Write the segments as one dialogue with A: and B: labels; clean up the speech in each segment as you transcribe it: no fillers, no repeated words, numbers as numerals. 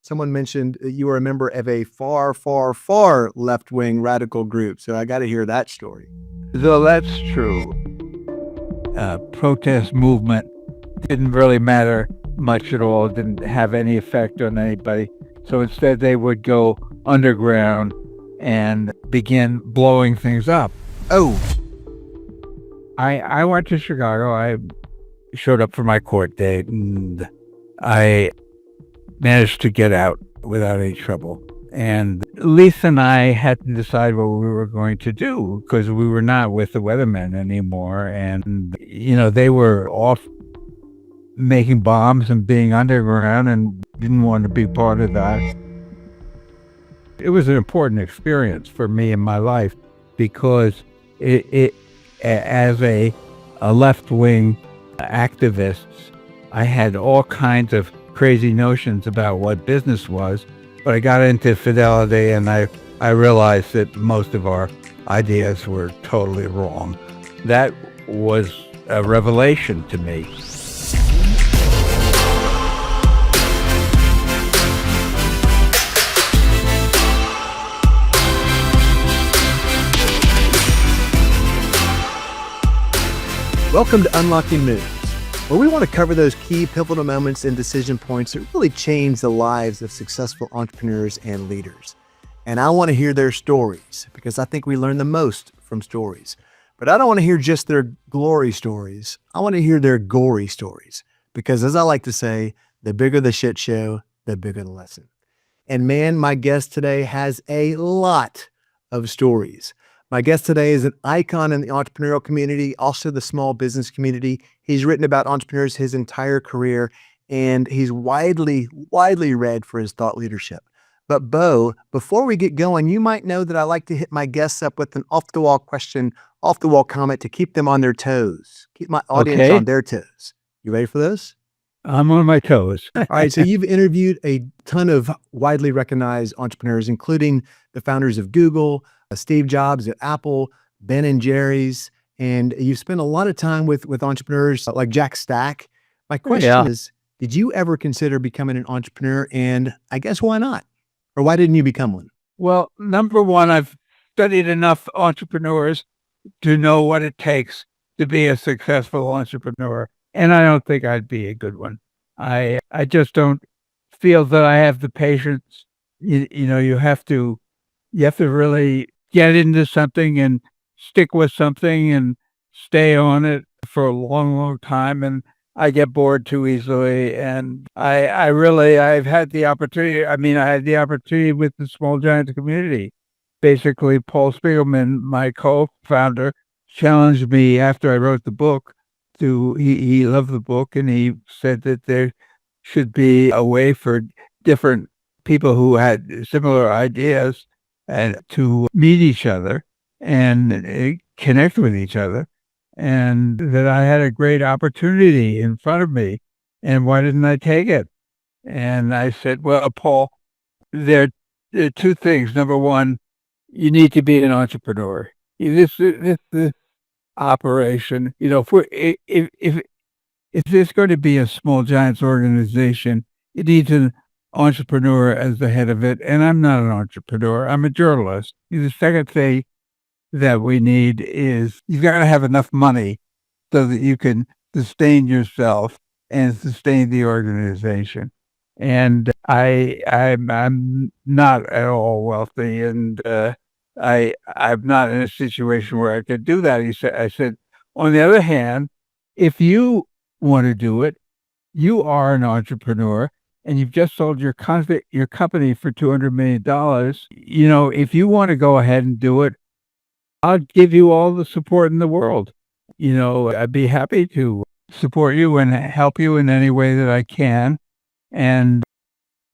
A: someone mentioned that you were a member of a far, far, far left-wing radical group. So I got to hear that story.
B: So that's true. Protest movement didn't really matter much at all. It didn't have any effect on anybody. So instead they would go underground and begin blowing things up.
A: Oh,
B: I went to Chicago. I showed up for my court date and I managed to get out without any trouble. And Lisa and I had to decide what we were going to do because we were not with the Weathermen anymore. And, they were off making bombs and being underground and didn't want to be part of that. It was an important experience for me in my life because it as a left-wing activist, I had all kinds of crazy notions about what business was, but I got into Fidelity and I realized that most of our ideas were totally wrong. That was a revelation to me.
A: welcome to Unlocking Moves, where we want to cover those key pivotal moments and decision points that really change the lives of successful entrepreneurs and leaders. And I want to hear their stories because I think we learn the most from stories. But I don't want to hear just their glory stories. I want to hear their gory stories because, as I like to say, the bigger the shit show, the bigger the lesson. And man, my guest today has a lot of stories. My guest today is an icon in the entrepreneurial community, also the small business community. He's written about entrepreneurs his entire career, and he's widely read for his thought leadership. But Bo, before we get going, you might know that I like to hit my guests up with an off-the-wall question, off-the-wall comment to keep them on their toes, keep my audience on their toes. You ready for this?
B: I'm on my toes.
A: All right, so you've interviewed a ton of widely recognized entrepreneurs, including the founders of Google, Steve Jobs at Apple, Ben and Jerry's, and you've spent a lot of time with entrepreneurs like Jack Stack. My question is, did you ever consider becoming an entrepreneur? And I guess why not? Or why didn't you become one?
B: Well, number one, I've studied enough entrepreneurs to know what it takes to be a successful entrepreneur. And I don't think I'd be a good one. I just don't feel that I have the patience. You have to really get into something and stick with something and stay on it for a long, long time. And I get bored too easily. And I've had the opportunity. I had the opportunity with the Small Giants community. Basically, Paul Spiegelman, my co-founder, challenged me after I wrote the book he loved the book, and he said that there should be a way for different people who had similar ideas and to meet each other and connect with each other, and that I had a great opportunity in front of me, and why didn't I take it? And I said, well, Paul, there are two things. Number one, you need to be an entrepreneur. This operation, if there's going to be a Small Giants organization, it needs an entrepreneur as the head of it. And I'm not an entrepreneur. I'm a journalist. The second thing that we need is you've got to have enough money so that you can sustain yourself and sustain the organization. And I'm not at all wealthy, and I'm not in a situation where I could do that. I said, on the other hand, if you want to do it, you are an entrepreneur and you've just sold your company for $200 million. If you want to go ahead and do it, I'll give you all the support in the world. I'd be happy to support you and help you in any way that I can. And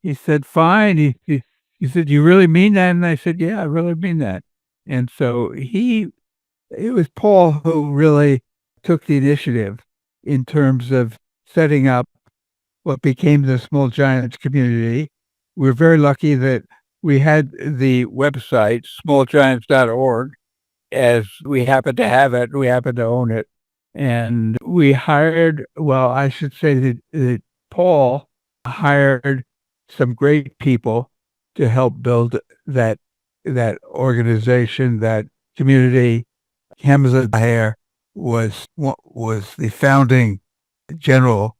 B: he said, fine. He said, you really mean that? And I said, yeah, I really mean that. And so it was Paul who really took the initiative in terms of setting up what became the Small Giants community. We're very lucky that we had the website, smallgiants.org, as we happen to have it. We happen to own it. And we hired, I should say that Paul hired some great people to help build that organization, that community. Hamza Daher was the founding general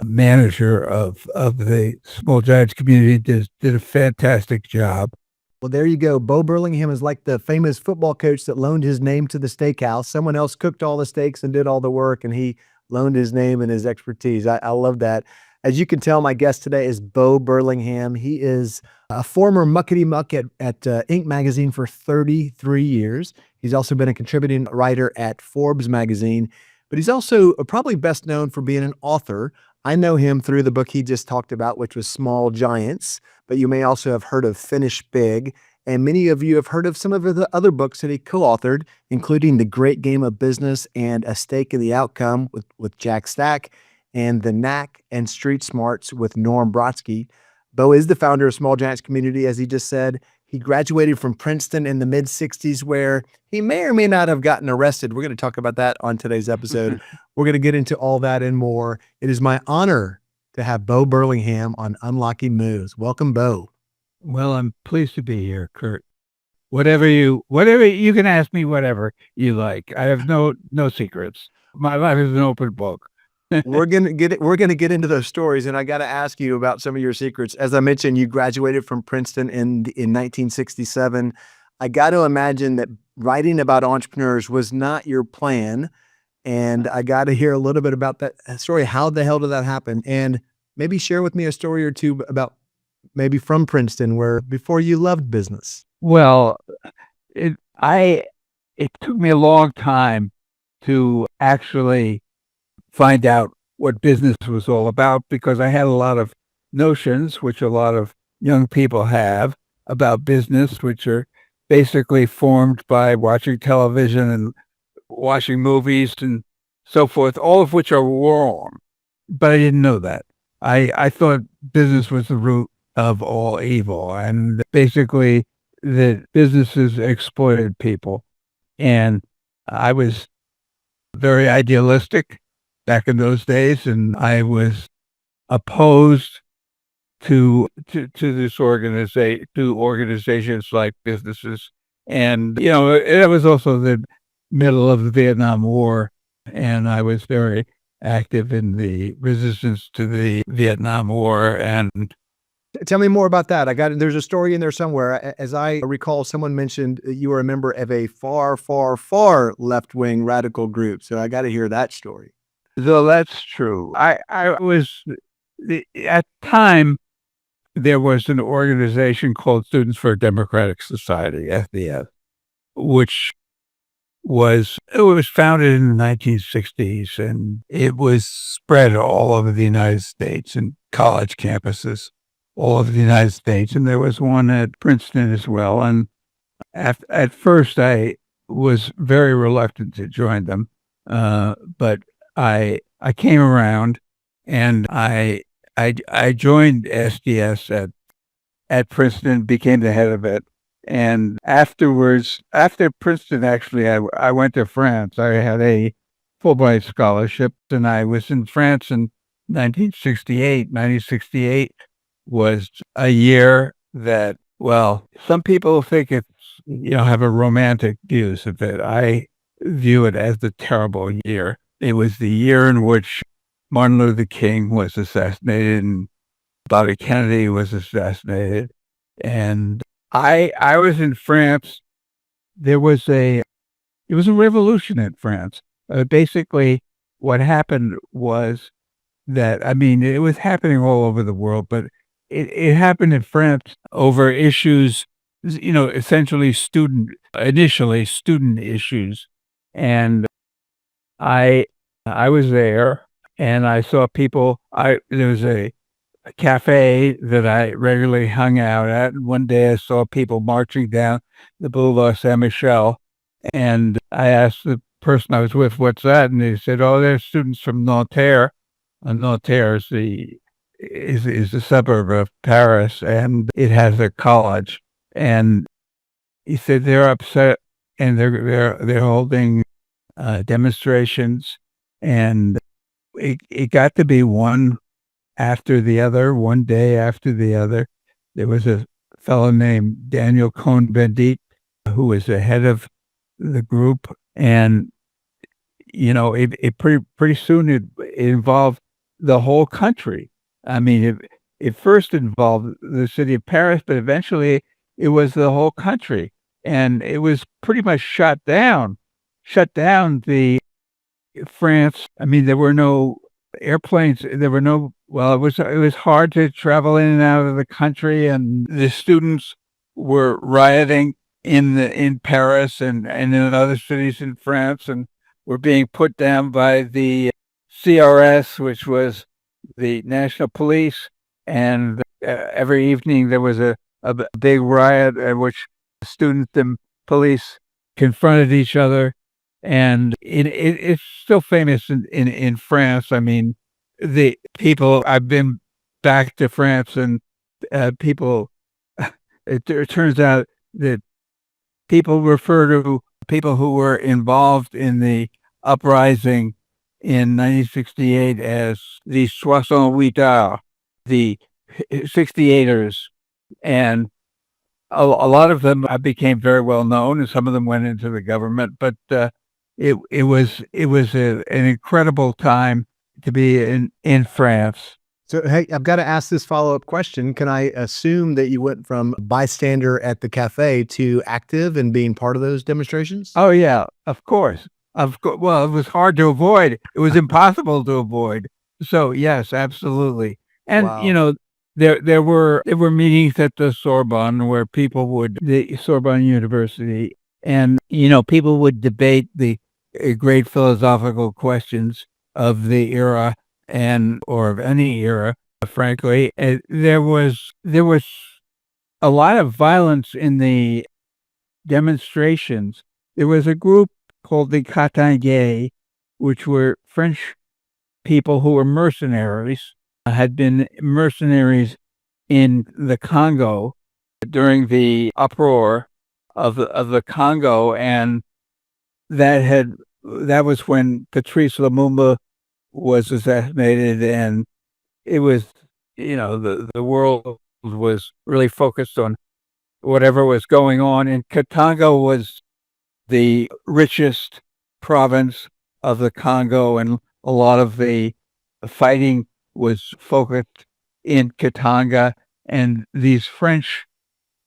B: manager of the Small Giants community. Did a fantastic job.
A: Well, there you go. Bo Burlingham is like the famous football coach that loaned his name to the steakhouse. Someone else cooked all the steaks and did all the work, and he loaned his name and his expertise. I love that. As you can tell, my guest today is Bo Burlingham. He is a former muckety muck at Inc. magazine for 33 years. He's also been a contributing writer at Forbes magazine, but he's also probably best known for being an author. I know him through the book he just talked about, which was Small Giants, but you may also have heard of Finish Big. And many of you have heard of some of the other books that he co-authored, including The Great Game of Business and A Stake in the Outcome with Jack Stack, and The Knack and Street Smarts with Norm Brodsky. Bo is the founder of Small Giants Community, as he just said. He graduated from Princeton in the mid-'60s, where he may or may not have gotten arrested. We're going to talk about that on today's episode. We're going to get into all that and more. It is my honor to have Bo Burlingham on Unlocking Moves. Welcome, Bo.
B: Well, I'm pleased to be here, Kurt. Whatever you can ask me, whatever you like. I have no secrets. My life is an open book.
A: We're gonna get into those stories, and I got to ask you about some of your secrets. As I mentioned, you graduated from Princeton in 1967. I got to imagine that writing about entrepreneurs was not your plan, and I got to hear a little bit about that story. How the hell did that happen? And maybe share with me a story or two about maybe from Princeton, where before you loved business.
B: Well, it took me a long time to actually find out what business was all about, because I had a lot of notions, which a lot of young people have, about business, which are basically formed by watching television and watching movies and so forth, all of which are wrong. But I didn't know that. I thought business was the root of all evil, and basically that businesses exploited people. And I was very idealistic back in those days, and I was opposed to this organization, to organizations like businesses. And it was also the middle of the Vietnam War, and I was very active in the resistance to the Vietnam War. And
A: tell me more about that. There's a story in there somewhere. As I recall, someone mentioned you were a member of a far, far, far left-wing radical group. So I got to hear that story.
B: So that's true. I was, at the time, there was an organization called Students for a Democratic Society, SDS, which was founded in the 1960s, and it was spread all over the United States and college campuses all over the United States. And there was one at Princeton as well. And at first I was very reluctant to join them. But I came around, and I joined SDS at Princeton, became the head of it. And afterwards, after Princeton, actually, I went to France. I had a Fulbright scholarship, and I was in France in 1968. 1968 was a year that, well, some people think it's, have a romantic views of it. I view it as a terrible year. It was the year in which Martin Luther King was assassinated and Bobby Kennedy was assassinated. And I was in France. It was a revolution in France. Basically, what happened was that, it was happening all over the world, but it happened in France over issues, essentially student issues. And I was there, and I saw people. There was a cafe that I regularly hung out at. And one day I saw people marching down the Boulevard Saint-Michel, and I asked the person I was with, "What's that?" And they said, "Oh, they're students from Nanterre." And Nanterre is a suburb of Paris, and it has a college. And he said they're upset, and they're holding demonstrations. And it got to be one after the other, one day after the other. There was a fellow named Daniel Cohn-Bendit who was the head of the group, and it pretty soon it involved the whole country. I mean, it first involved the city of Paris, but eventually it was the whole country, and it was pretty much shut down the France. I mean, there were no airplanes. There were no. Well, it was hard to travel in and out of the country, and the students were rioting in Paris and in other cities in France, and were being put down by the CRS, which was the national police. And every evening there was a big riot at which students and police confronted each other. And it's still famous in France. I mean, the people, I've been back to France, and people, it turns out that people refer to people who were involved in the uprising in 1968 as the 68ers, the 68ers. And a lot of them became very well known, and some of them went into the government. But it was an incredible time to be in France.
A: So, hey, I've got to ask this follow-up question. Can I assume that you went from bystander at the cafe to active and being part of those demonstrations?
B: Oh, yeah, of course. Well, it was hard to avoid. It was impossible to avoid. So, yes, absolutely. And,
A: Wow.
B: there were meetings at the Sorbonne where the Sorbonne University, and, people would debate the great philosophical questions of the era or of any era, frankly. There was a lot of violence in the demonstrations. There was a group called the Katangais, which were French people who were mercenaries, had been mercenaries in the Congo during the uproar of the Congo, and that was when Patrice Lumumba was assassinated, and it was, the world was really focused on whatever was going on. And Katanga was the richest province of the Congo, and a lot of the fighting was focused in Katanga. And these French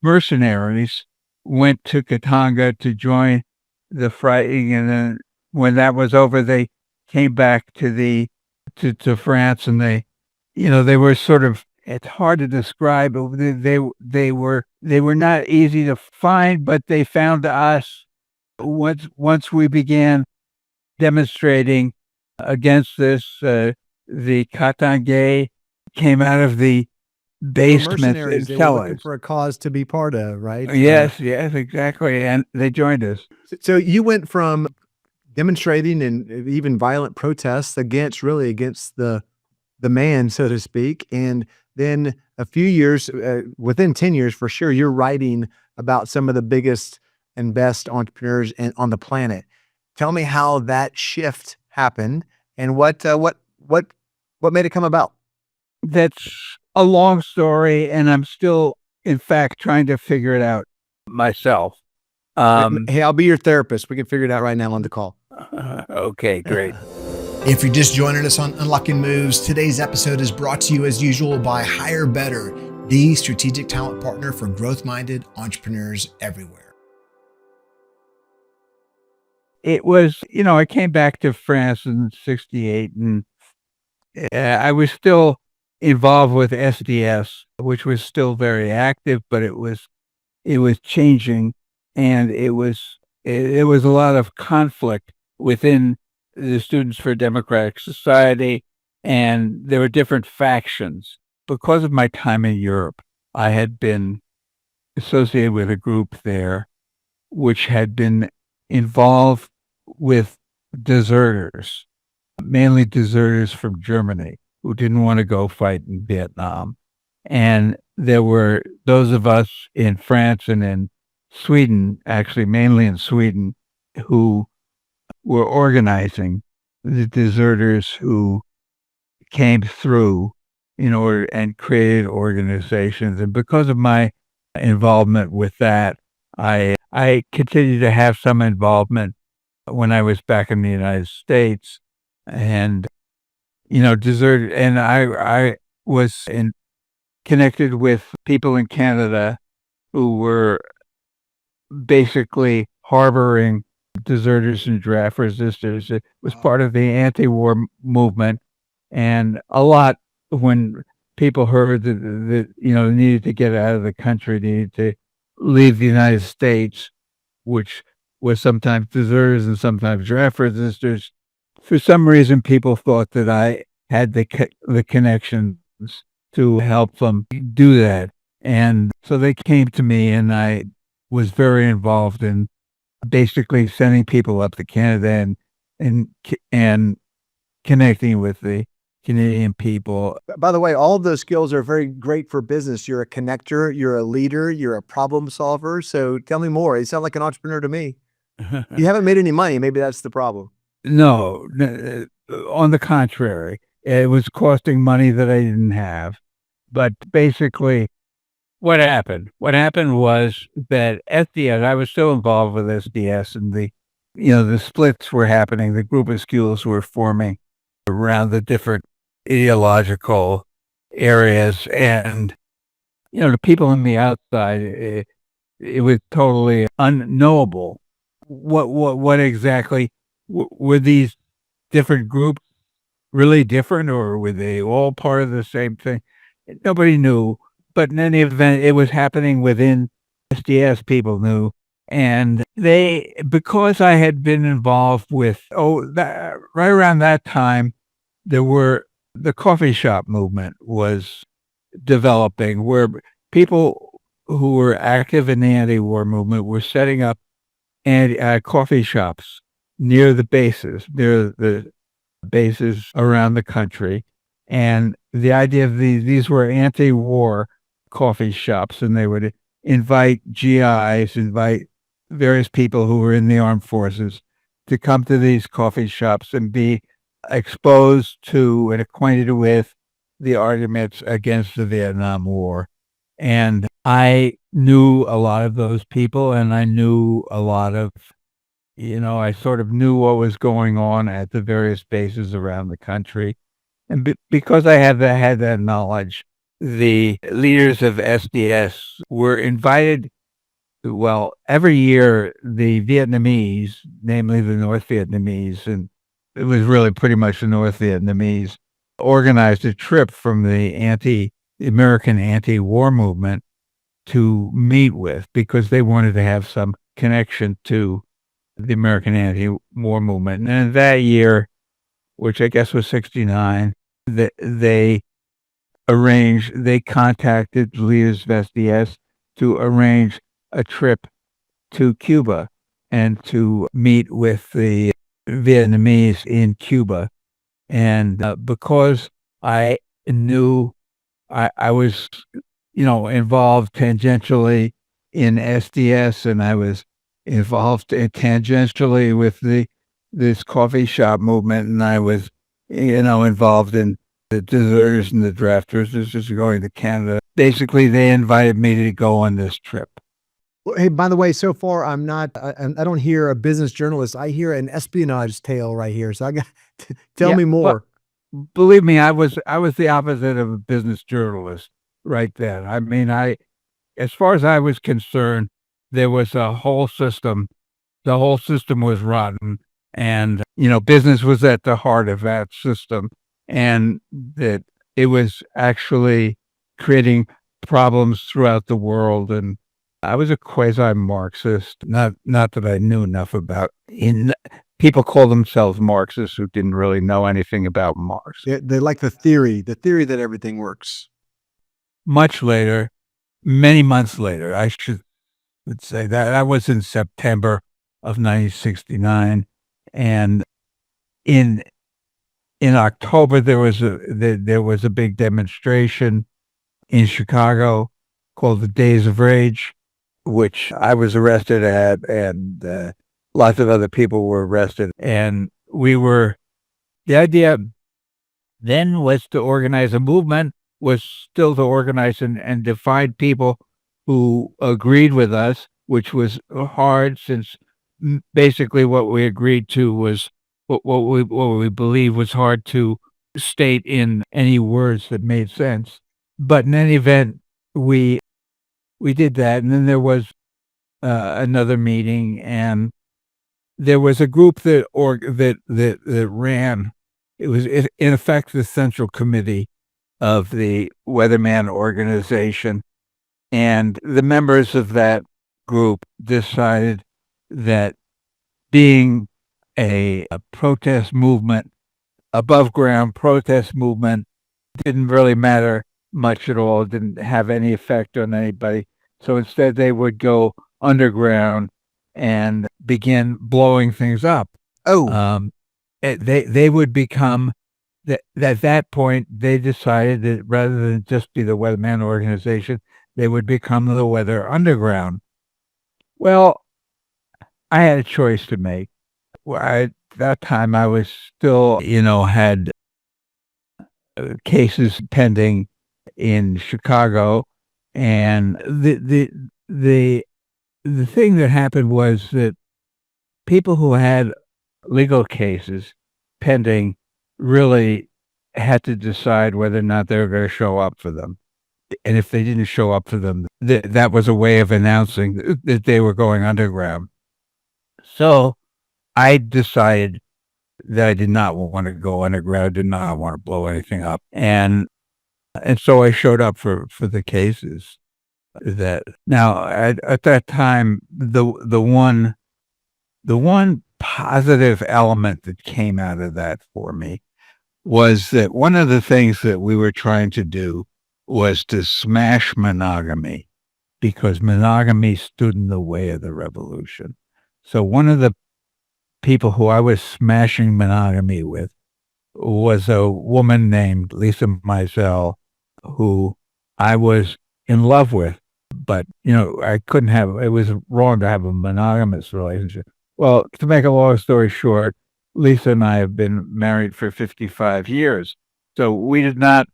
B: mercenaries went to Katanga to join the fighting, and then when that was over, they came back to France, and they were sort of, it's hard to describe, but they were not easy to find, but they found us once we began demonstrating against this. The Katangais came out of the
A: They were
B: basement
A: mercenaries.
B: and
A: They were
B: tell
A: looking
B: us.
A: for a cause to be part of, right?
B: Yes, exactly, and they joined us.
A: So you went from demonstrating and even violent protests against the man, so to speak, and then a few years, within 10 years for sure, you're writing about some of the biggest and best entrepreneurs on the planet. Tell me how that shift happened and what made it come about.
B: That's a long story, and I'm still, in fact, trying to figure it out myself.
A: Hey, I'll be your therapist. We can figure it out right now on the call.
B: Okay, great.
C: If you're just joining us on Unlocking Moves, today's episode is brought to you as usual by HireBetter, the strategic talent partner for growth-minded entrepreneurs everywhere.
B: It was, I came back to France in 68, and I was still involved with SDS, which was still very active, but it was changing, and it was a lot of conflict within the Students for Democratic Society, and there were different factions. Because of my time in Europe, I had been associated with a group there which had been involved with deserters, mainly deserters from Germany who didn't want to go fight in Vietnam. And there were those of us in France and in Sweden, actually mainly in Sweden, who were organizing the deserters who came through and created organizations. And because of my involvement with that, I continued to have some involvement when I was back in the United States, and deserted. And I was connected with people in Canada who were basically harboring deserters and draft resistors. It was part of the anti-war movement, and a lot when people heard that needed to get out of the country, needed to leave the United States, which was sometimes deserters and sometimes draft resistors. For some reason, people thought that I had the connections to help them do that. And so they came to me, and I was very involved in basically sending people up to Canada and connecting with the Canadian people.
A: By the way, all of those skills are very great for business. You're a connector, you're a leader, you're a problem solver. So tell me more. You sound like an entrepreneur to me. You haven't made any money. Maybe that's the problem.
B: No, on the contrary, it was costing money that I didn't have. But basically, what happened was that SDS, I was still involved with SDS, and the splits were happening. The groupuscules were forming around the different ideological areas, and the people on the outside, it was totally unknowable. What exactly were these different groups really different, or were they all part of the same thing? Nobody knew. But in any event, it was happening within SDS. People knew, and because I had been involved with right around that time, the coffee shop movement was developing, where people who were active in the anti-war movement were setting up coffee shops near the bases around the country. And the idea of these were anti-war coffee shops, and they would invite GIs, invite various people who were in the armed forces to come to these coffee shops and be exposed to and acquainted with the arguments against the Vietnam War. And I knew a lot of those people, and I knew a lot of, I sort of knew what was going on at the various bases around the country. And because I had that knowledge, the leaders of SDS were invited. Well, every year, the Vietnamese, namely the North Vietnamese, and it was really pretty much the North Vietnamese, organized a trip from the American anti-war movement to meet with, because they wanted to have some connection to the American anti-war movement. And that year, which I guess was 1969, they contacted the leaders of SDS to arrange a trip to Cuba and to meet with the Vietnamese in Cuba. And because I knew I was, involved tangentially in SDS, and I was involved tangentially with this coffee shop movement, and I was, involved in the deserters and the drafters. This is going to Canada. Basically, they invited me to go on this trip.
A: Well, hey, by the way, so far I don't hear a business journalist. I hear an espionage tale right here. So I got tell me more.
B: Believe me, I was the opposite of a business journalist right then. I mean, as far as I was concerned, there was a whole system. The whole system was rotten, and business was at the heart of that system, and that it was actually creating problems throughout the world. And I was a quasi-Marxist, not that I knew enough about. People call themselves Marxists who didn't really know anything about Marx.
A: They like the theory that everything works.
B: Much later, many months later, I would say that was in September of 1969, and in October there was a big demonstration in Chicago called the Days of Rage, which I was arrested at, and lots of other people were arrested. And the idea then was to organize a movement was still to organize and to find people who agreed with us, which was hard since basically what we agreed to was what we believe was hard to state in any words that made sense. But in any event, we did that, and then there was another meeting, and there was a group that ran. It was in effect the central committee of the Weatherman organization, and the members of that group decided that being a protest movement, above ground protest movement, didn't really matter much at all. It didn't have any effect on anybody. So instead, they would go underground and begin blowing things up. They would become that. At that point, they decided that rather than just be the Weatherman organization, they would become the Weather Underground. Well, I had a choice to make. At that time, I was still, had cases pending in Chicago, and the thing that happened was that people who had legal cases pending really had to decide whether or not they were going to show up for them. And if they didn't show up for them, that was a way of announcing that they were going underground. So I decided that I did not want to go underground, did not want to blow anything up. And so I showed up for the cases. Now at that time, the one positive element that came out of that for me was that one of the things that we were trying to do was to smash monogamy, because monogamy stood in the way of the revolution. So one of the people who I was smashing monogamy with was a woman named Lisa Mizell, who I was in love with, but I couldn't have. It was wrong to have a monogamous relationship. Well, to make a long story short, Lisa and I have been married for 55 years, so we did not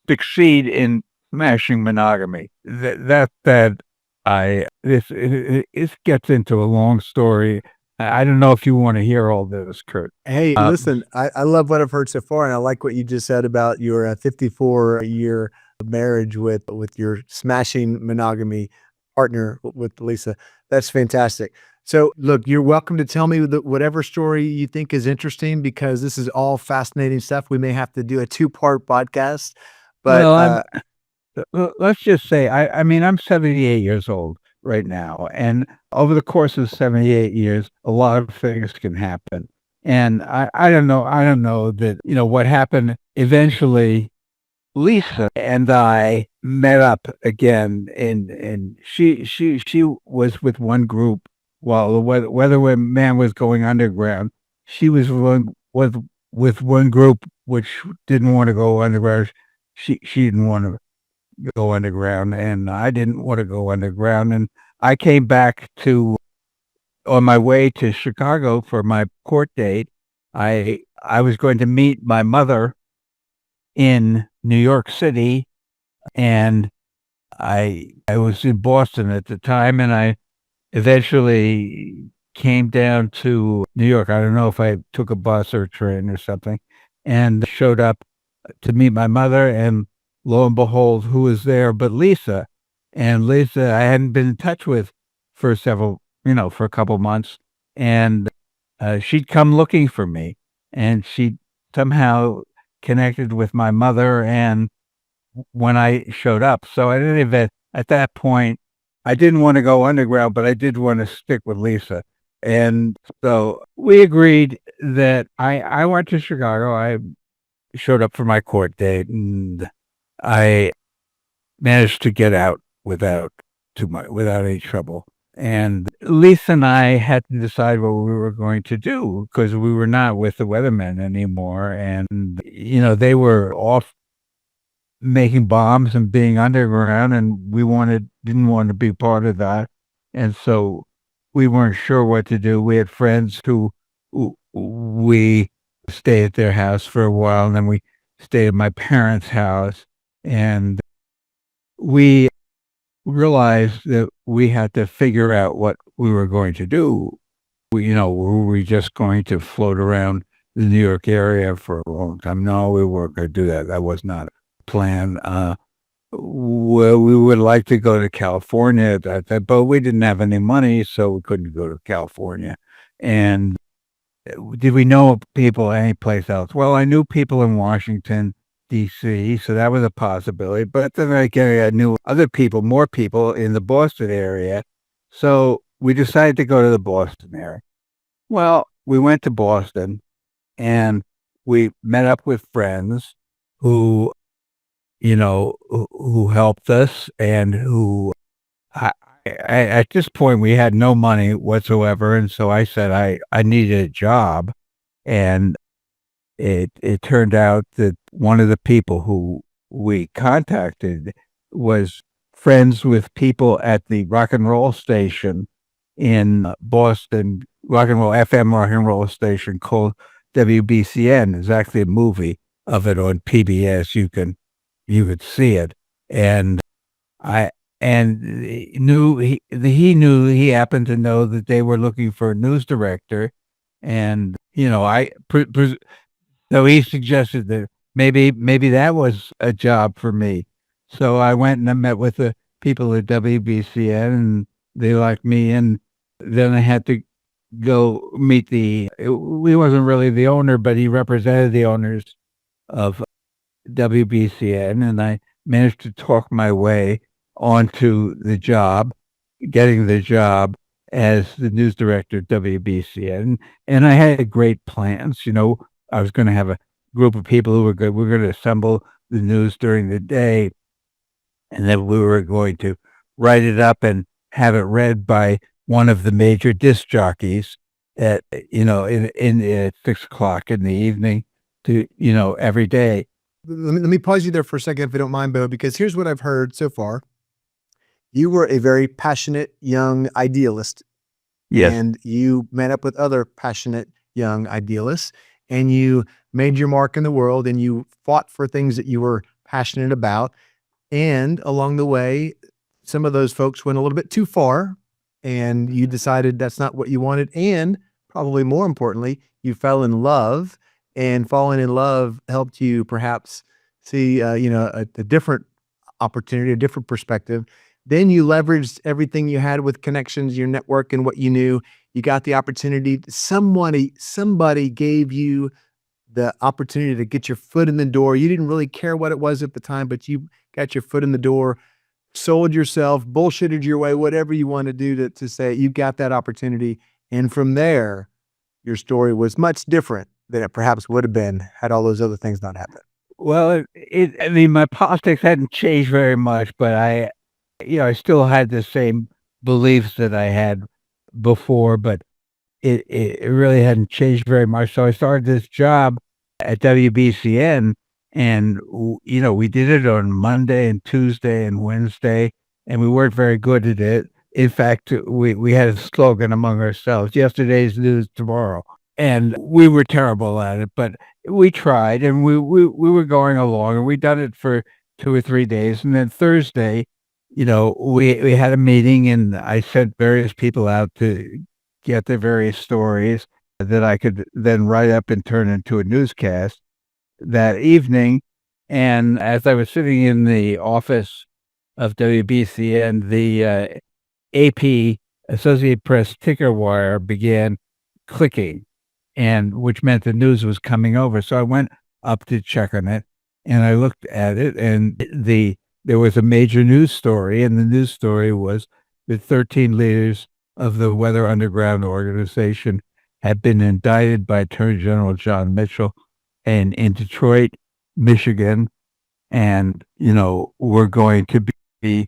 B: succeed in smashing monogamy. That said, this gets into a long story. I don't know if you want to hear all this, Kurt.
A: Hey, listen, I love what I've heard so far, and I like what you just said about your 54-year marriage with your smashing monogamy partner with Lisa. That's fantastic. So look, you're welcome to tell me whatever story you think is interesting, because this is all fascinating stuff. We may have to do a 2-part podcast, but
B: let's just say, I mean, I'm 78 years old right now, and over the course of 78 years, a lot of things can happen. And I don't know that, what happened eventually. Lisa and I met up again, and she was with one group while the Weatherman was going underground. She was with one group which didn't want to go underground. She didn't want to go underground, and I didn't want to go underground. And I came back on my way to Chicago for my court date. I was going to meet my mother in New York City, and I was in Boston at the time, and I eventually came down to New York. I don't know if I took a bus or a train or something, and showed up to meet my mother, and lo and behold, who was there but Lisa. And Lisa I hadn't been in touch with for for a couple months, and she'd come looking for me, and she somehow connected with my mother, and when I showed up. So at any event, at that point, I didn't want to go underground, but I did want to stick with Lisa. And so we agreed that I went to Chicago. I showed up for my court date, and I managed to get out without any trouble. And Lisa and I had to decide what we were going to do, because we were not with the Weathermen anymore. And, they were off making bombs and being underground, and we didn't want to be part of that. And so we weren't sure what to do. We had friends who we stayed at their house for a while, and then we stayed at my parents' house. And we realized that we had to figure out what we were going to do. Were we just going to float around the New York area for a long time? No, we weren't going to do that. That was not a plan. Well, we would like to go to California at that time, but we didn't have any money, so we couldn't go to California. And did we know people anyplace else? Well, I knew people in Washington, D.C., so that was a possibility. But then I knew more people in the Boston area. So we decided to go to the Boston area. Well, we went to Boston and we met up with friends who helped us and who at this point we had no money whatsoever. And so I said I needed a job. And it turned out that one of the people who we contacted was friends with people at the rock and roll station in Boston, rock and roll station called WBCN. There's actually a movie of it on PBS. You could see it. And he happened to know that they were looking for a news director. And, so he suggested that maybe that was a job for me. So I went and I met with the people at WBCN and they liked me. And then I had to go meet he wasn't really the owner, but he represented the owners of WBCN. And I managed to talk my way onto getting the job as the news director at WBCN. And I had great plans. I was going to have a group of people who were good. We were going to assemble the news during the day, and then we were going to write it up and have it read by one of the major disc jockeys at 6:00 in the evening every day.
A: Let me pause you there for a second, if you don't mind, Bo, because here's what I've heard so far. You were a very passionate young idealist.
B: Yes.
A: And you met up with other passionate young idealists, and you made your mark in the world, and you fought for things that you were passionate about. And along the way, some of those folks went a little bit too far, and you decided that's not what you wanted. And probably more importantly, you fell in love, and falling in love helped you perhaps see, a different opportunity, a different perspective. Then you leveraged everything you had with connections, your network, and what you knew. You got the opportunity. Somebody gave you the opportunity to get your foot in the door. You didn't really care what it was at the time, but you got your foot in the door, sold yourself, bullshitted your way, whatever you want to do to say you got that opportunity. And from there, your story was much different than it perhaps would have been had all those other things not happened.
B: Well, my politics hadn't changed very much, but I still had the same beliefs that I had before, but it really hadn't changed very much. So I started this job at WBCN, and we did it on Monday and Tuesday and Wednesday, and we weren't very good at it. In fact, we had a slogan among ourselves: yesterday's news tomorrow. And we were terrible at it, but we tried, and we were going along, and we'd done it for 2 or 3 days. And then Thursday, we had a meeting, and I sent various people out to get their various stories that I could then write up and turn into a newscast that evening. And as I was sitting in the office of WBCN, the AP, Associated Press ticker wire, began clicking, and which meant the news was coming over. So I went up to check on it, and I looked at it, and there was a major news story, and the news story was that 13 leaders of the Weather Underground organization had been indicted by Attorney General John Mitchell in Detroit, Michigan, and were going to be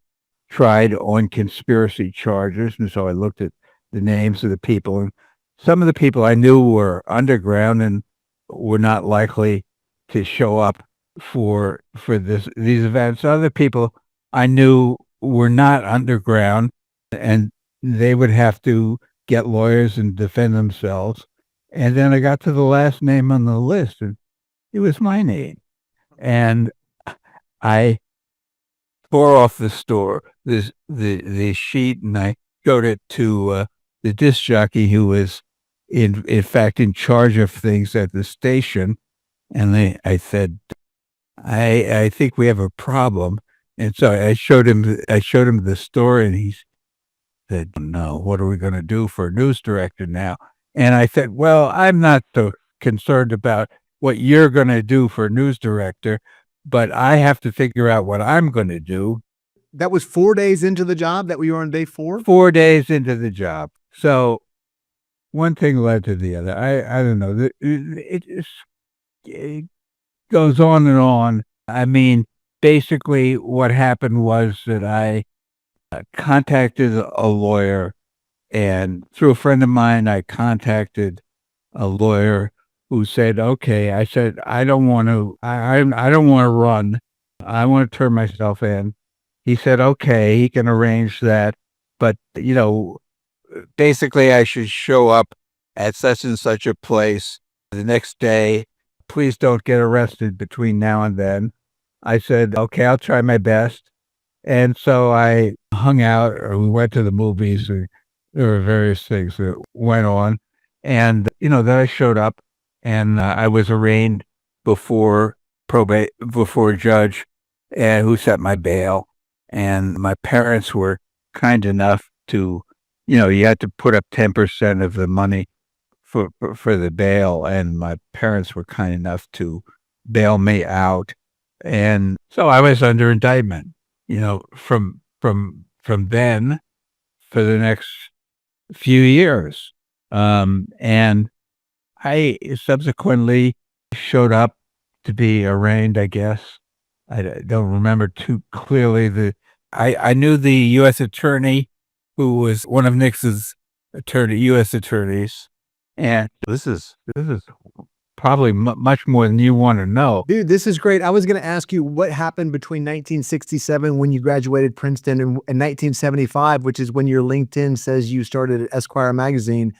B: tried on conspiracy charges. And so I looked at the names of the people, and some of the people I knew were underground and were not likely to show up for these events. Other people I knew were not underground, and they would have to get lawyers and defend themselves. And then I got to the last name on the list, and it was my name. And I tore off the sheet, and I showed it to the disc jockey who was in fact in charge of things at the station. And I said, I think we have a problem. And so I showed him the story, and he said, no, what are we going to do for a news director now? And I said, well, I'm not so concerned about what you're going to do for a news director, but I have to figure out what I'm going to do.
A: That was 4 days into the job that we were on day 4?
B: 4 days into the job. So one thing led to the other. I don't know. It goes on and on. I mean, basically what happened was that I contacted a lawyer, and through a friend of mine, I contacted a lawyer who said, okay, I said, I don't want to run. I want to turn myself in. He said, okay, he can arrange that. But, basically I should show up at such and such a place the next day. Please don't get arrested between now and then. I said, okay, I'll try my best. And so I hung out, or we went to the movies. There were various things that went on. And, then I showed up, and I was arraigned before a judge who set my bail. And my parents were kind enough to, you had to put up 10% of the money for the bail. And my parents were kind enough to bail me out. And so I was under indictment, from then for the next few years. And I subsequently showed up to be arraigned, I guess. I don't remember too clearly. I knew the U.S. attorney, who was one of Nixon's U.S. attorneys. And this is probably much more than you want to know.
A: Dude, this is great. I was going to ask you what happened between 1967 when you graduated Princeton and 1975, which is when your LinkedIn says you started at Esquire magazine.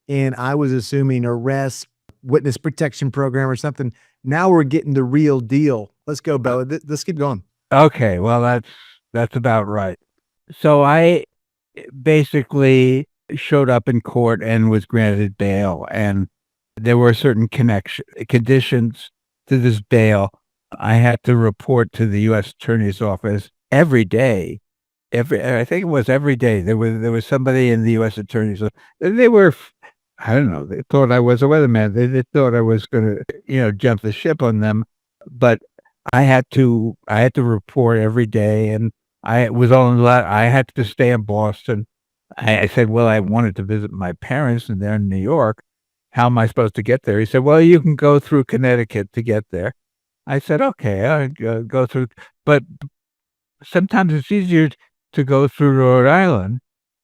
A: And I was assuming arrest, witness protection program or something. Now we're getting the real deal. Let's go, Bo. Let's keep going.
B: Okay, well, that's about right. So I basically showed up in court and was granted bail, and there were certain conditions to this bail. I had to report to the U.S. Attorney's Office every day. I think it was every day. There was somebody in the U.S. Attorney's Office. They were, I don't know, they thought I was a weatherman. They thought I was going to, jump the ship on them. But I had to report every day, and I had to stay in Boston. I said, well, I wanted to visit my parents, and they're in New York. How am I supposed to get there? He said, well, you can go through Connecticut to get there. I said, okay, I'll go through, but sometimes it's easier to go through Rhode Island.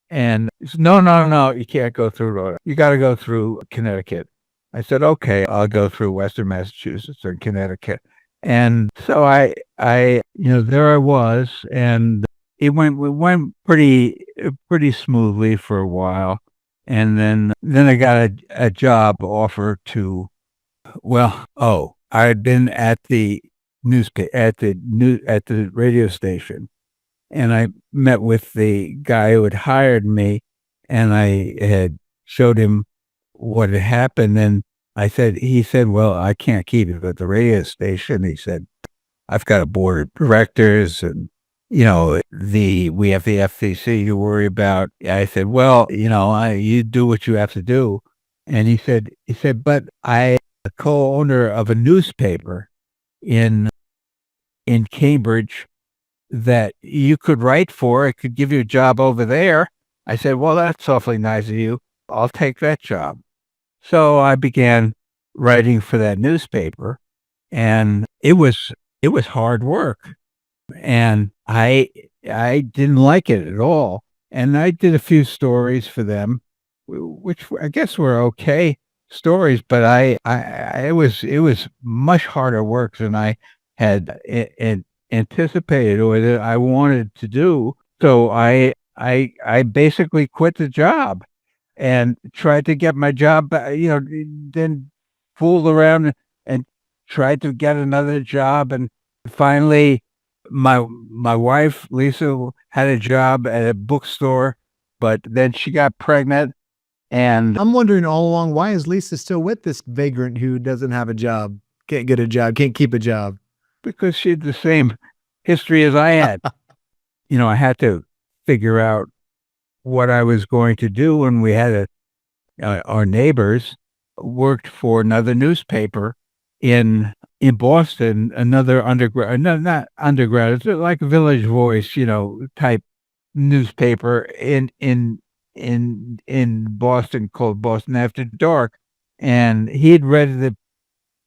B: And he said, no, you can't go through Rhode Island. You got to go through Connecticut. I said, okay, I'll go through Western Massachusetts or Connecticut. And so I there I was, and it went pretty smoothly for a while. And then I got a job offer to, I had been at the at the radio station, and I met with the guy who had hired me, and I had showed him what had happened. And he said, well, I can't keep you at the radio station. He said, I've got a board of directors, and we have the FCC to worry about. I said, well, you do what you have to do. And he said, but I'm a co-owner of a newspaper in Cambridge that you could write for. It could give you a job over there. I said, well, that's awfully nice of you. I'll take that job. So I began writing for that newspaper, and it was hard work. And I didn't like it at all. And I did a few stories for them, which I guess were okay stories, but it was much harder work than I had anticipated or that I wanted to do. So I basically quit the job and tried to get my job, then fooled around and tried to get another job, and finally my wife, Lisa, had a job at a bookstore, but then she got pregnant, and
A: I'm wondering all along, why is Lisa still with this vagrant who doesn't have a job, can't get a job, can't keep a job?
B: because she had the same history as I had, I had to figure out what I was going to do when we had our neighbors worked for another newspaper in Boston, another undergrad, no, not undergrad, it's like a Village Voice, type newspaper in Boston called Boston After Dark, and he'd read the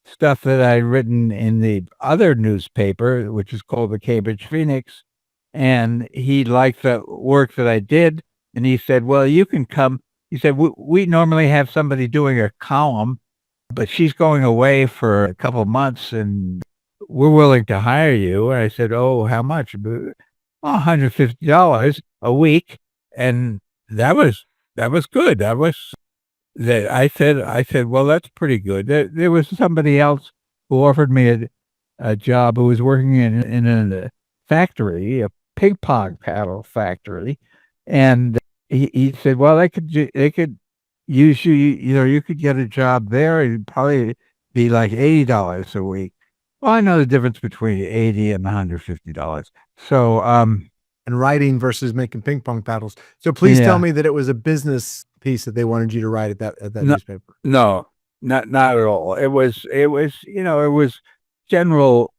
B: stuff that I'd written in the other newspaper, which is called the Cambridge Phoenix, and he liked the work that I did, and he said, "Well, you can come." He said, "We normally have somebody doing a column, but she's going away for a couple months, and we're willing to hire you." And I said, "Oh, how much?" $150 a week, and that was good. I said, "Well, that's pretty good." There was somebody else who offered me a job who was working in a factory, a ping pong paddle factory, and he said, "Well, they could use you. You could get a job there. It'd probably be like $80 a week." Well, I know the difference between 80 and $150. So,
A: And writing versus making ping pong paddles. So please tell
B: yeah.
A: me that it was a business piece that they wanted you to write at that
B: No,
A: newspaper.
B: no, not at all. It was general.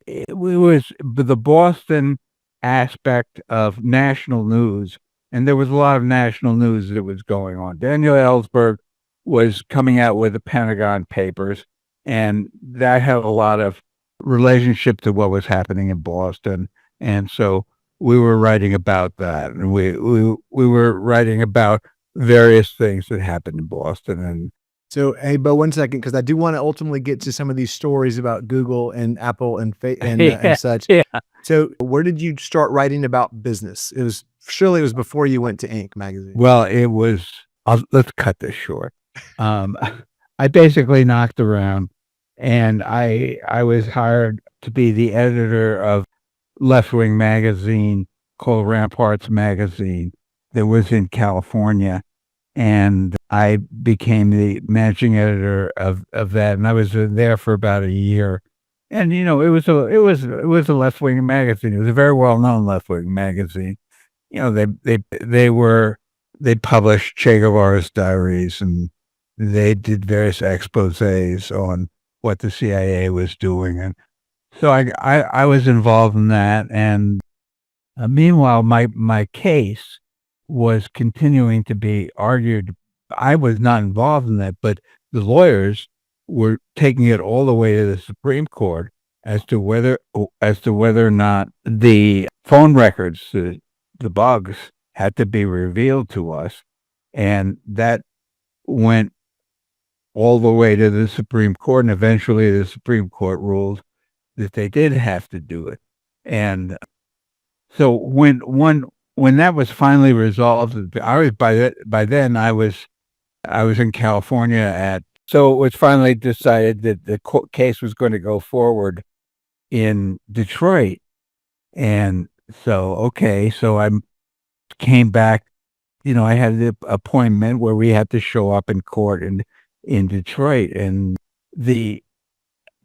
B: It was the Boston aspect of national news, and there was a lot of national news that was going on. Daniel Ellsberg was coming out with the Pentagon Papers, and that had a lot of relationship to what was happening in Boston, and so we were writing about that, and we were writing about various things that happened in Boston, and
A: So, hey, Bo, 1 second, because I do want to ultimately get to some of these stories about Google and Apple and
B: yeah,
A: such.
B: yeah.
A: So, where did you start writing about business? Surely it was before you went to Inc. magazine.
B: Well, it was. Let's cut this short. Um, I basically knocked around, and I was hired to be the editor of left-wing magazine called Ramparts Magazine that was in California, and I became the managing editor of that, and I was there for about a year. And it was a left-wing magazine. It was a very well-known left-wing magazine. They published Che Guevara's diaries, and they did various exposés on what the CIA was doing, and so I was involved in that. And meanwhile, my case was continuing to be argued. I was not involved in that, but the lawyers were taking it all the way to the Supreme Court as to whether or not the phone records, the bugs, had to be revealed to us, and that went all the way to the Supreme Court, and eventually the Supreme Court ruled that they did have to do it. And so when that was finally resolved, I was by then I was in California so it was finally decided that the case was going to go forward in Detroit. And so I came back. I had the appointment where we had to show up in court in Detroit, and the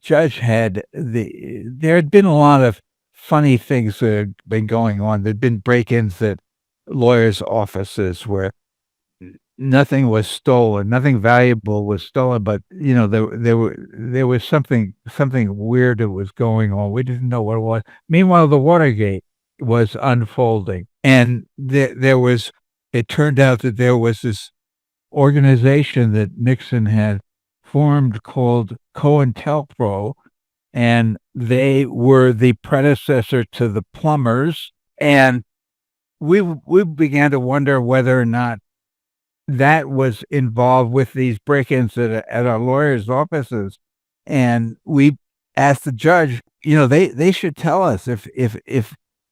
B: judge there had been a lot of funny things that had been going on. There'd been break-ins at lawyers' offices where nothing was stolen, nothing valuable was stolen, but there was something weird that was going on. We didn't know what it was. Meanwhile, the Watergate was unfolding, and it turned out that there was this organization that Nixon had formed called COINTELPRO, and they were the predecessor to the plumbers. And we began to wonder whether or not that was involved with these break-ins at our lawyers' offices. And we asked the judge, they should tell us if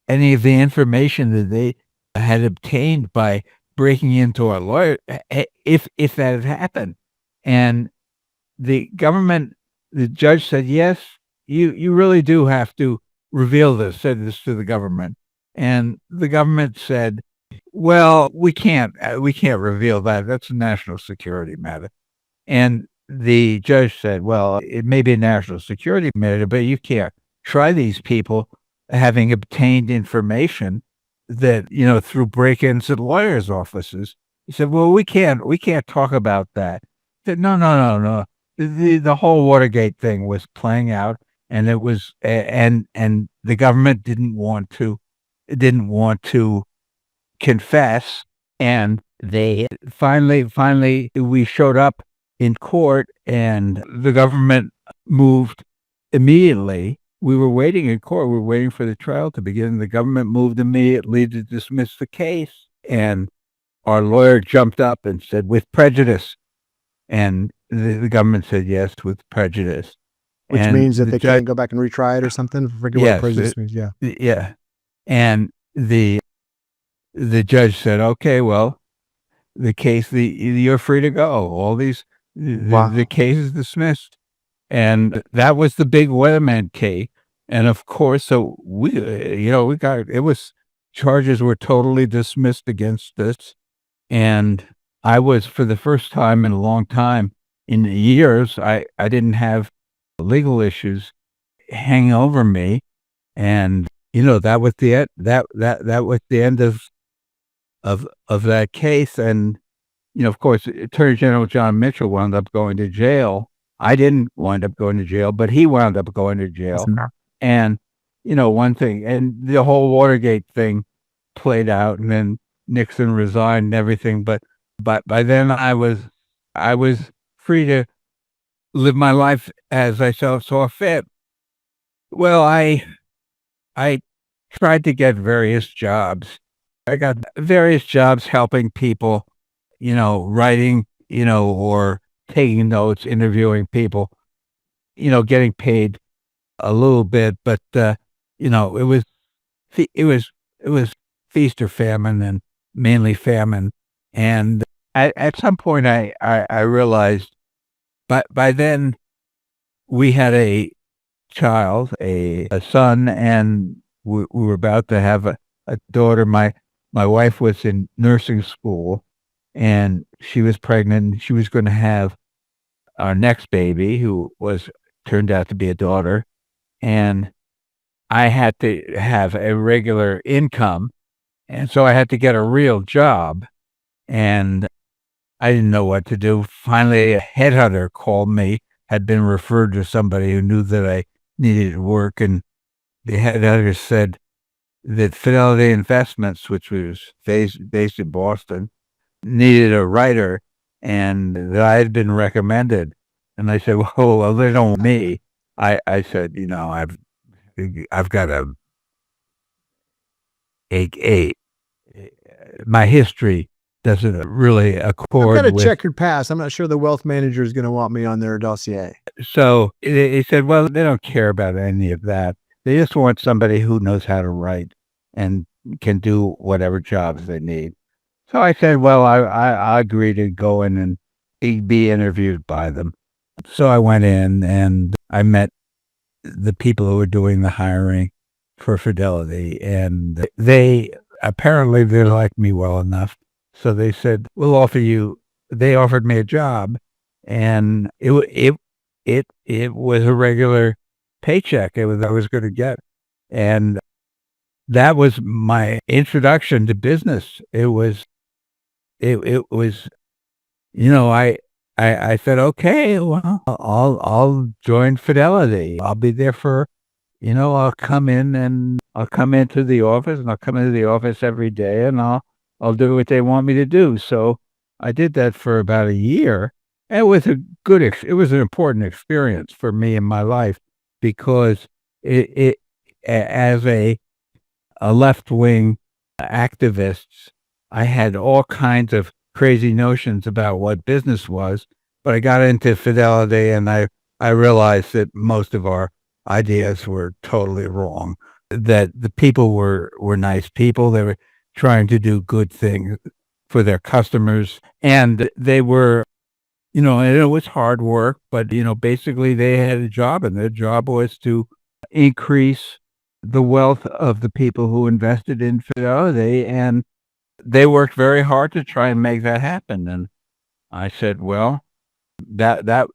B: any of the information that they had obtained by breaking into our lawyer, if that had happened. And the judge said, yes, you really do have to said this to the government. And the government said, well, we can't reveal that. That's a national security matter. And the judge said, well, it may be a national security matter, but you can't try these people having obtained information that, through break-ins at lawyers' offices. He said, well, we can't talk about that. He said, no. The whole Watergate thing was playing out, and it was, and the government didn't want to confess. And they finally we showed up in court, and the government moved immediately. We were waiting in court. We were waiting for the trial to begin. The government moved immediately to dismiss the case. And our lawyer jumped up and said, with prejudice. And the government said, yes, with prejudice.
A: Which
B: And
A: means that
B: the
A: they
B: judge-
A: can't go back and retry it or something? I forget
B: Yes,
A: what prejudice means. Yeah.
B: Yeah. And the judge said, okay, well, the case, you're free to go. All these,
A: Wow.
B: the case is dismissed. And that was the big weatherman case. And of course, so charges were totally dismissed against us. And I was, for the first time in a long time, in years, I didn't have legal issues hang over me. And, that was the that was the end of that case. And, of course, Attorney General John Mitchell wound up going to jail. I didn't wind up going to jail, but he wound up going to jail. And, one thing, and the whole Watergate thing played out, and then Nixon resigned and everything. But by then I was free to live my life as I saw fit. Well, I tried to get various jobs. I got various jobs helping people, writing, or taking notes, interviewing people, getting paid a little bit, but it was feast or famine, and mainly famine. And at some point I realized, by then we had a child, a son, and we were about to have a daughter. My wife was in nursing school, and she was pregnant. She was going to have our next baby, who turned out to be a daughter. And I had to have a regular income. And so I had to get a real job. And I didn't know what to do. Finally, a headhunter called me, had been referred to somebody who knew that I needed work. And the headhunter said that Fidelity Investments, which was based in Boston, needed a writer, and that I had been recommended. And I said, well, they don't want me. I said, I've got my history doesn't really accord
A: I've got a
B: with.
A: checkered past. I'm not sure the wealth manager is going to want me on their dossier.
B: So he said, well, they don't care about any of that. They just want somebody who knows how to write and can do whatever jobs they need. So I said, well, I agree to go in and be interviewed by them. So I went in and I met the people who were doing the hiring for Fidelity, and they liked me well enough. So they said, we'll offer you, they offered me a job, and it was a regular paycheck. I was going to get. And that was my introduction to business. It was, I said, okay, well, I'll join Fidelity. I'll be there for, I'll come into the office, and I'll come into the office every day, and I'll do what they want me to do. So I did that for about a year. And it was it was an important experience for me in my life, because as a left-wing activist, I had all kinds of crazy notions about what business was, but I got into Fidelity, and I realized that most of our ideas were totally wrong, that the people were nice people. They were trying to do good things for their customers, and they were, and it was hard work, but, basically they had a job, and their job was to increase the wealth of the people who invested in Fidelity, and they worked very hard to try and make that happen. And I said, well, that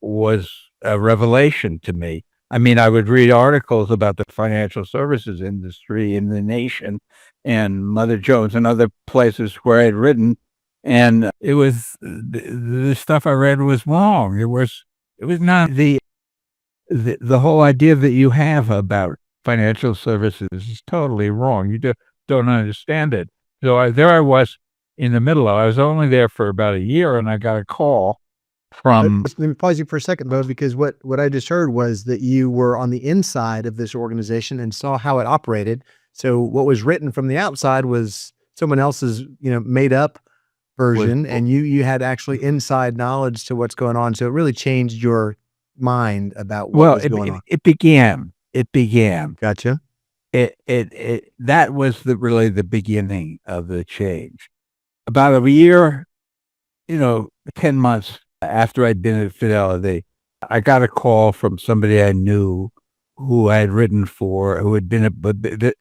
B: was a revelation to me. I mean, I would read articles about the financial services industry in The Nation and Mother Jones and other places where I'd written, and it was the stuff I read was wrong. It was not the whole idea that you have about financial services is totally wrong. You don't understand it. So there I was in the middle of it. I was only there for about a year, and I got a call from.
A: Let me pause you for a second, Bo, because what I just heard was that you were on the inside of this organization and saw how it operated. So what was written from the outside was someone else's, made up version, and you had actually inside knowledge to what's going on. So it really changed your mind about what was going on.
B: It began.
A: Gotcha.
B: That was really the beginning of the change. About a year, 10 months after I'd been at Fidelity, I got a call from somebody I knew who I had written for, who had been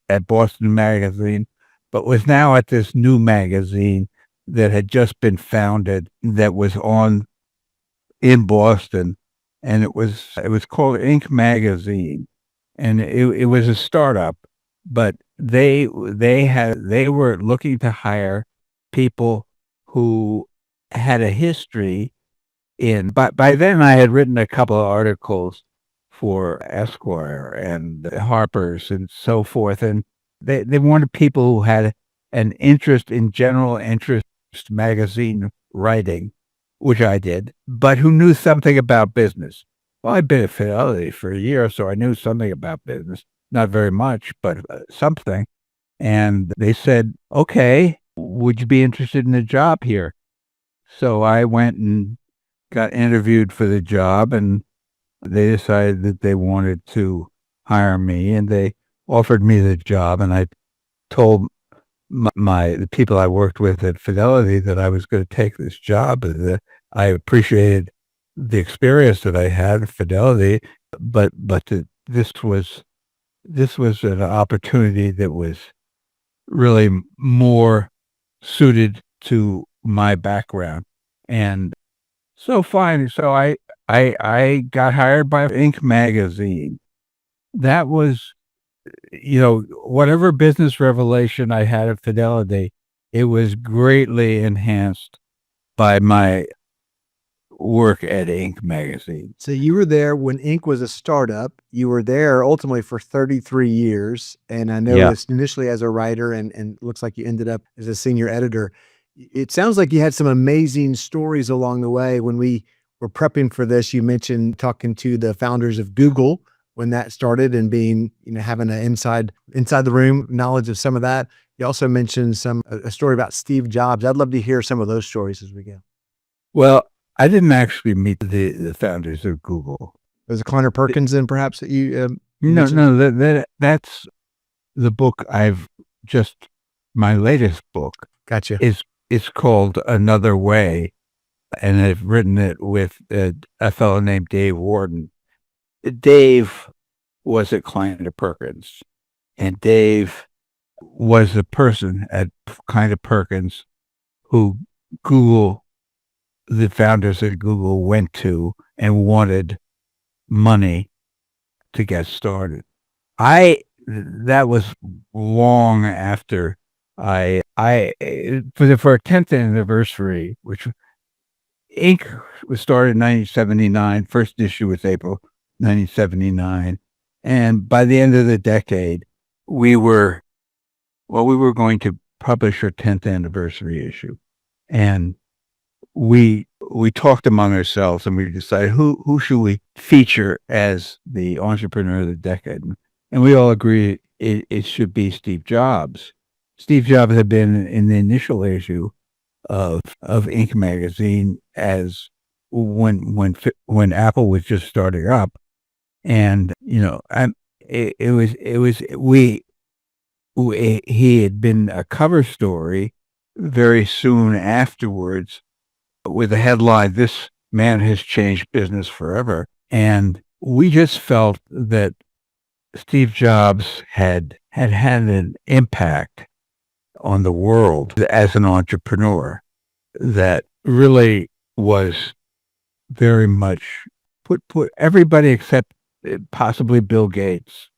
B: at Boston Magazine, but was now at this new magazine that had just been founded that was in Boston, and it was called Inc. Magazine, and it was a startup, but they were looking to hire people who had a history in. But by then I had written a couple of articles for Esquire and Harper's and so forth, and they wanted people who had an interest in general interest magazine writing, which I did, but who knew something about business. Well, I'd been at Fidelity for a year, so I knew something about business. Not very much, but something. And they said, okay, would you be interested in a job here? So I went and got interviewed for the job, and they decided that they wanted to hire me, and they offered me the job. And I told the people I worked with at Fidelity that I was going to take this job, that I appreciated the experience that I had at Fidelity, but that this was an opportunity that was really more suited to my background. And so fine. So I got hired by Inc. Magazine. That was, whatever business revelation I had at Fidelity, it was greatly enhanced by my work at Inc. Magazine.
A: So you were there when Inc. was a startup. You were there ultimately for 33 years. And I noticed initially as a writer, and looks like you ended up as a senior editor. It sounds like you had some amazing stories along the way. When we were prepping for this, you mentioned talking to the founders of Google when that started and being, having an inside the room knowledge of some of that. You also mentioned a story about Steve Jobs. I'd love to hear some of those stories as we go.
B: Well, I didn't actually meet the founders of Google.
A: Was it Kleiner Perkins then perhaps that you
B: No, that's the book my latest book.
A: Gotcha.
B: It's called Another Way, and I've written it with a fellow named Dave Warden. Dave was at Kleiner Perkins, and Dave was the person at Kleiner Perkins who the founders at Google went to and wanted money to get started. That was long after for our 10th anniversary, which Inc. was started in 1979. First issue was April 1979. And by the end of the decade, we were going to publish our 10th anniversary issue. And we talked among ourselves, and we decided who should we feature as the entrepreneur of the decade. And we all agreed it should be Steve Jobs. Steve Jobs had been in the initial issue of Inc. magazine as when Apple was just starting up, and he had been a cover story very soon afterwards with the headline, "This man has changed business forever." And we just felt that Steve Jobs had an impact on the world as an entrepreneur that really was very much put everybody except possibly Bill Gates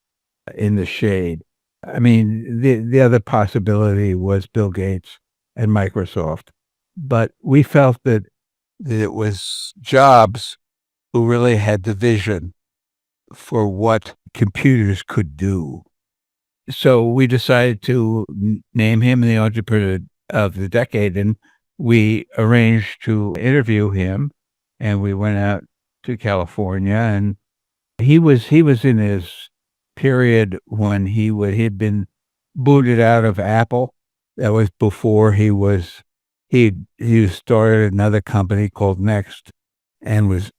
B: in the shade. I mean, the other possibility was Bill Gates and Microsoft, but we felt that it was Jobs who really had the vision for what computers could do. So we decided to name him the entrepreneur of the decade, and we arranged to interview him, and we went out to California, and he was in his period when he'd been booted out of Apple. That was before he started another company called Next, and was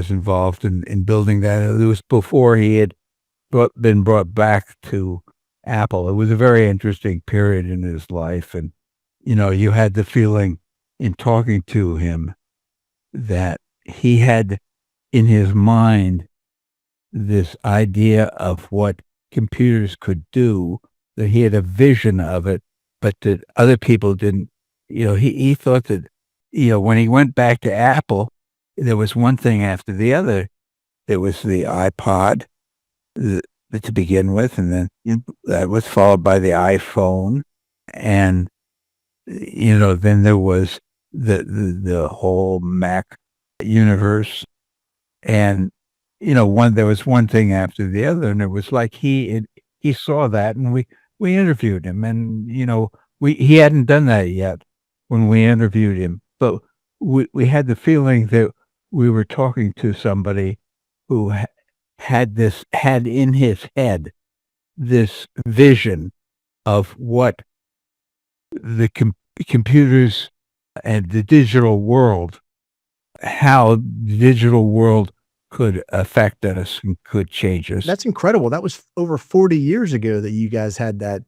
B: involved in building that. It was before he had been brought back to Apple. It was a very interesting period in his life, and you had the feeling in talking to him that he had in his mind this idea of what computers could do, that he had a vision of it, but that other people didn't. He thought that, when he went back to Apple, there was one thing after the other. There was the iPod to begin with, and then that was followed by the iPhone, and then there was the whole Mac universe, and there was one thing after the other, and it was like he saw that, and we interviewed him, and he hadn't done that yet when we interviewed him, but we had the feeling that we were talking to somebody who had in his head this vision of what the computers and the digital world, how the digital world could affect us and could change us.
A: That's incredible. That was over 40 years ago that you guys had that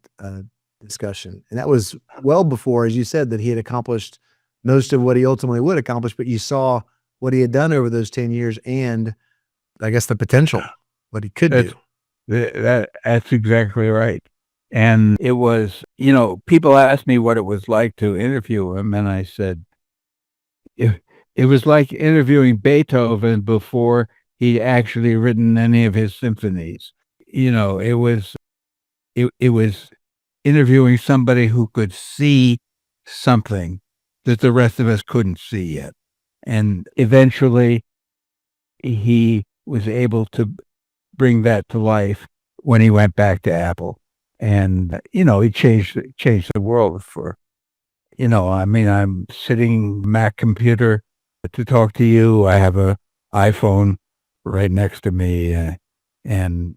A: discussion. And that was well before, as you said, that he had accomplished most of what he ultimately would accomplish, but you saw what he had done over those 10 years and I guess the potential, what he could do.
B: That's exactly right. And it was, people asked me what it was like to interview him, and I said, it was like interviewing Beethoven before he'd actually written any of his symphonies. It was interviewing somebody who could see something that the rest of us couldn't see yet. And eventually he was able to bring that to life when he went back to Apple. And, he changed the world for, I'm sitting Mac computer to talk to you. I have a iPhone right next to me. And,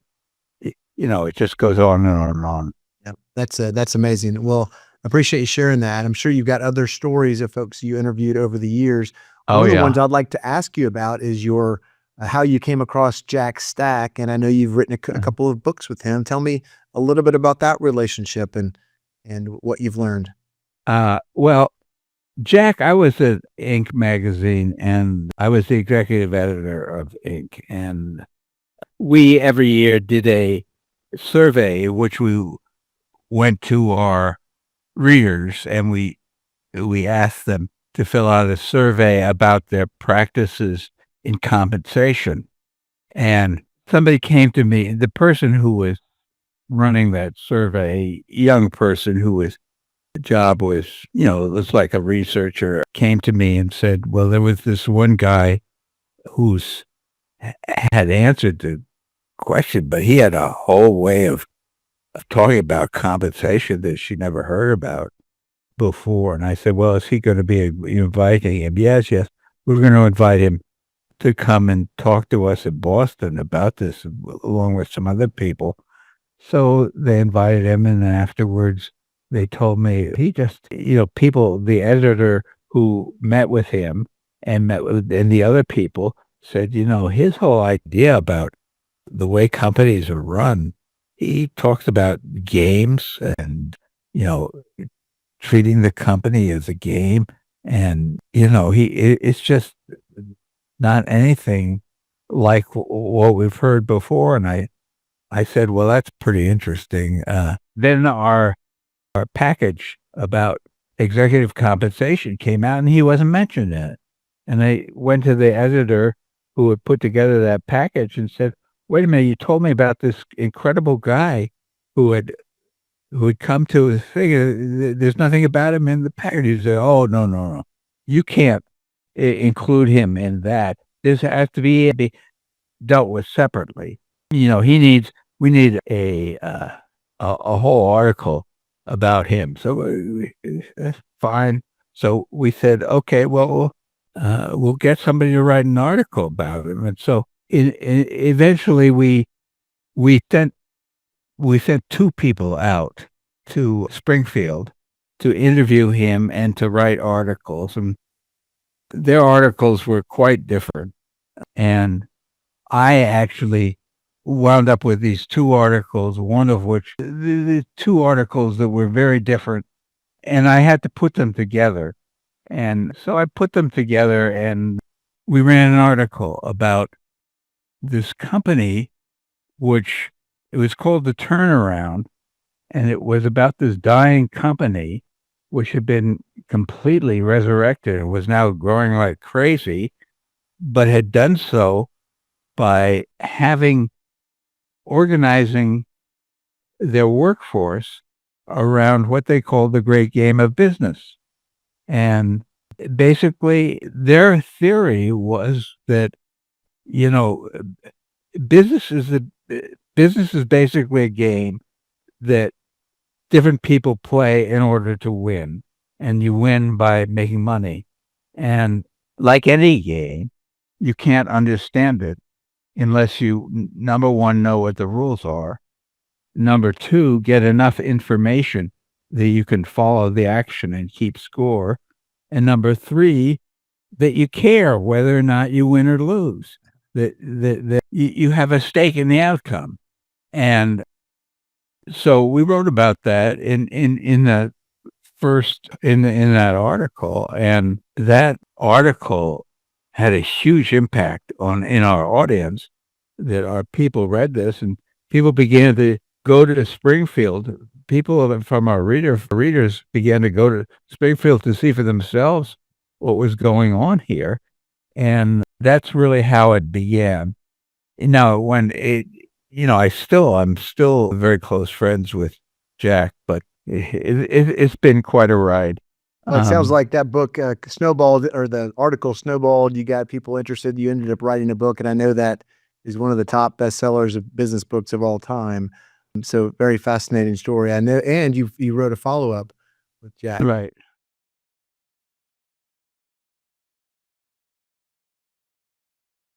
B: it just goes on and on and on.
A: Yeah, that's amazing. Well, I appreciate you sharing that. I'm sure you've got other stories of folks you interviewed over the years. One of the ones I'd like to ask you about is your how you came across Jack Stack, and I know you've written a couple of books with him. Tell me a little bit about that relationship and what you've learned.
B: Well, Jack, I was at Inc. magazine, and I was the executive editor of Inc. And we every year did a survey, which we went to our readers, and we asked them to fill out a survey about their practices in compensation. And somebody came to me, the person who was running that survey, a young person the job was, was like a researcher, came to me and said, well, there was this one guy who's had answered the question, but he had a whole way of talking about compensation that she never heard about before. And I said, well, is he going to be inviting him? Yes. We're going to invite him to come and talk to us in Boston about this, along with some other people. So they invited him, and afterwards they told me he just, the editor who met with him and the other people said, his whole idea about the way companies are run, he talks about games and, treating the company as a game. And, it's just not anything like what we've heard before. And I said, well, that's pretty interesting. Then our package about executive compensation came out and he wasn't mentioned in it. And I went to the editor who had put together that package and said, wait a minute, you told me about this incredible guy who had come to his thing. There's nothing about him in the package. He said, oh, no. You can't include him in that. This has to be dealt with separately. We need a whole article about him. So that's fine. So we said, okay, well, we'll get somebody to write an article about him. And so eventually we sent two people out to Springfield to interview him and to write articles. And their articles were quite different. And I actually wound up with these two articles, one of which, the two articles that were very different, and I had to put them together. And so I put them together and we ran an article about this company, which it was called The Turnaround, and it was about this dying company, which had been completely resurrected and was now growing like crazy, but had done so by organizing their workforce around what they called the great game of business. And basically their theory was that, business is basically a game that different people play in order to win, and you win by making money. And like any game, you can't understand it unless you, number one, know what the rules are. Number two, get enough information that you can follow the action and keep score. And number three, that you care whether or not you win or lose, that you have a stake in the outcome. And so we wrote about that in that article, and that article had a huge impact in our audience, that our people read this and people began to go to Springfield. People from our readers began to go to Springfield to see for themselves what was going on here. And that's really how it began. Now, when I'm still very close friends with Jack, but it's been quite a ride.
A: Well, it sounds like that book snowballed, or the article snowballed. You got people interested. You ended up writing a book, and I know that is one of the top bestsellers of business books of all time. So very fascinating story. I know, and you wrote a follow-up with Jack.
B: Right.